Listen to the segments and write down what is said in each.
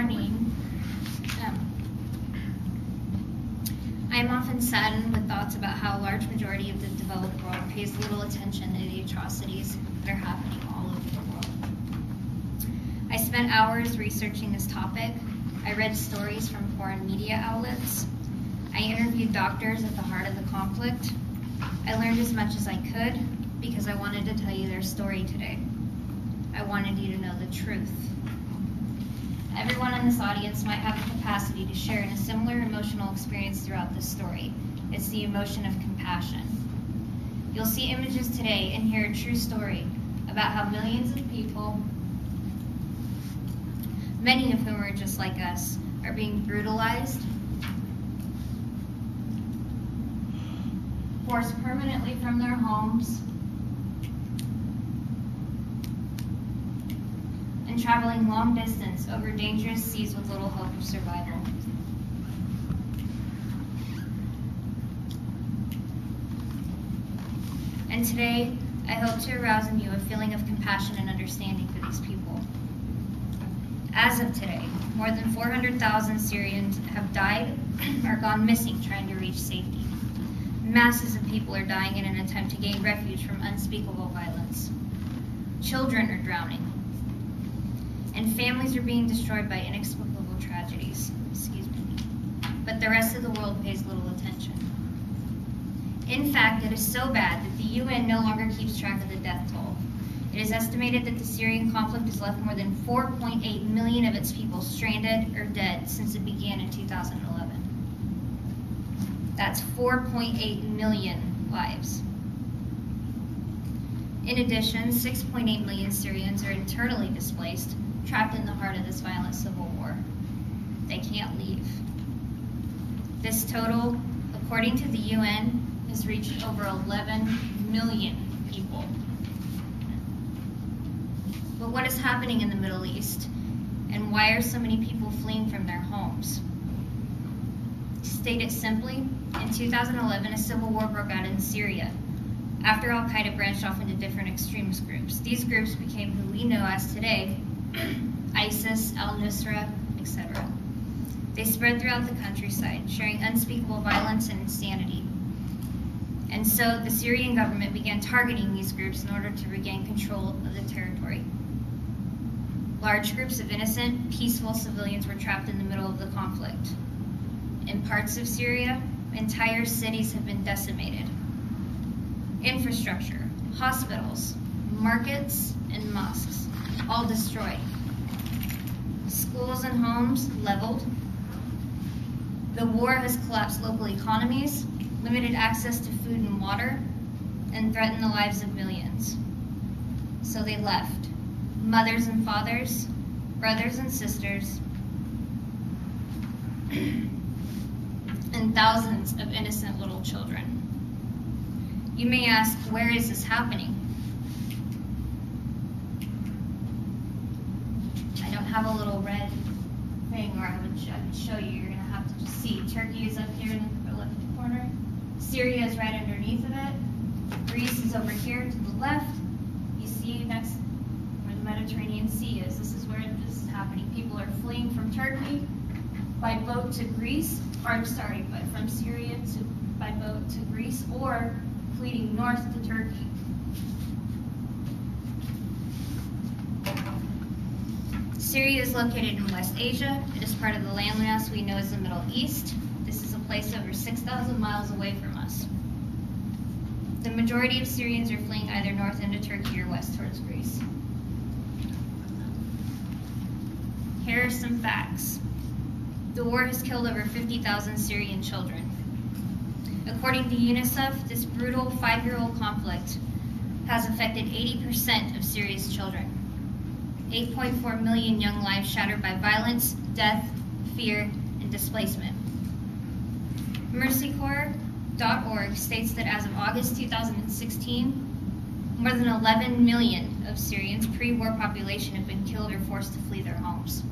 morning. I am often saddened with thoughts about how a large majority of the developed world pays little attention to the atrocities that are happening all over the world. I spent hours researching this topic. I read stories from foreign media outlets. I interviewed doctors at the heart of the conflict. I learned as much as I could because I wanted to tell you their story today. I wanted you to know the truth. Everyone in this audience might have the capacity to share in a similar emotional experience throughout this story. It's the emotion of compassion. You'll see images today and hear a true story about how millions of people, many of whom are just like us, are being brutalized, forced permanently from their homes, and traveling long distance over dangerous seas with little hope of survival. And today, I hope to arouse in you a feeling of compassion and understanding for these people. As of today, more than 400,000 Syrians have died or gone missing trying to reach safety. Masses of people are dying in an attempt to gain refuge from unspeakable violence. Children are drowning. And families are being destroyed by inexplicable tragedies. But the rest of the world pays little attention. In fact, it is so bad that the UN no longer keeps track of the death toll. It is estimated that the Syrian conflict has left more than 4.8 million of its people stranded or dead since it began in 2011. That's 4.8 million lives. In addition, 6.8 million Syrians are internally displaced, trapped in the heart of this violent civil war. They can't leave. This total, according to the UN, has reached over 11 million people. But what is happening in the Middle East? And why are so many people fleeing from their homes? To state it simply, in 2011, a civil war broke out in Syria. After al-Qaeda branched off into different extremist groups, these groups became who we know as today, ISIS, al-Nusra, etc. They spread throughout the countryside, sharing unspeakable violence and insanity. And so the Syrian government began targeting these groups in order to regain control of the territory. Large groups of innocent, peaceful civilians were trapped in the middle of the conflict. In parts of Syria, entire cities have been decimated. Infrastructure, hospitals, markets, and mosques, all destroyed. Schools and homes leveled. The war has collapsed local economies, limited access to food and water, and threatened the lives of millions. So they left. Mothers and fathers, brothers and sisters, and thousands of innocent little children. You may ask, where is this happening? I don't have a little red thing where I would show you. You're going to have to just see. Turkey is up here in the left corner. Syria is right underneath of it. Greece is over here to the left. You see that's where the Mediterranean Sea is. This is where this is happening. People are fleeing from Turkey by boat to Greece, or sorry, but from Syria by boat to Greece, or fleeing north to Turkey. Syria is located in West Asia. It is part of the landmass we know as the Middle East. This is a place over 6,000 miles away from us. The majority of Syrians are fleeing either north into Turkey or west towards Greece. Here are some facts. The war has killed over 50,000 Syrian children. According to UNICEF, this brutal 5-year-old conflict has affected 80% of Syria's children. 8.4 million young lives shattered by violence, death, fear, and displacement. MercyCorps.org states that as of August 2016, more than 11 million of Syrians' pre-war population have been killed or forced to flee their homes.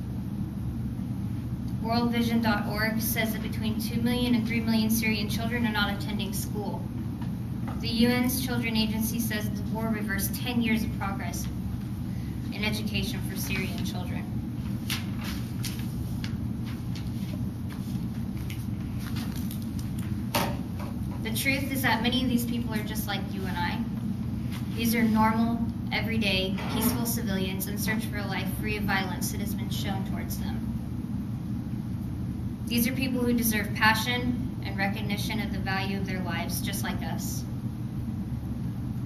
WorldVision.org says that between 2 million and 3 million Syrian children are not attending school. The UN's Children Agency says the war reversed 10 years of progress in education for Syrian children. truth is that many of these people are just like you and I. These are normal, everyday, peaceful civilians in search for a life free of violence that has been shown towards them. These are people who deserve passion and recognition of the value of their lives, just like us.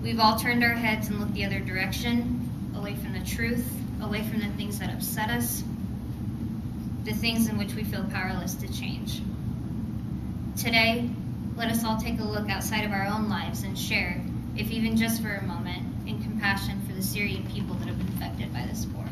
We've all turned our heads and looked the other direction, away from the truth, away from the things that upset us, the things in which we feel powerless to change. Today, let us all take a look outside of our own lives and share, if even just for a moment, in compassion for the Syrian people that have been affected by this war.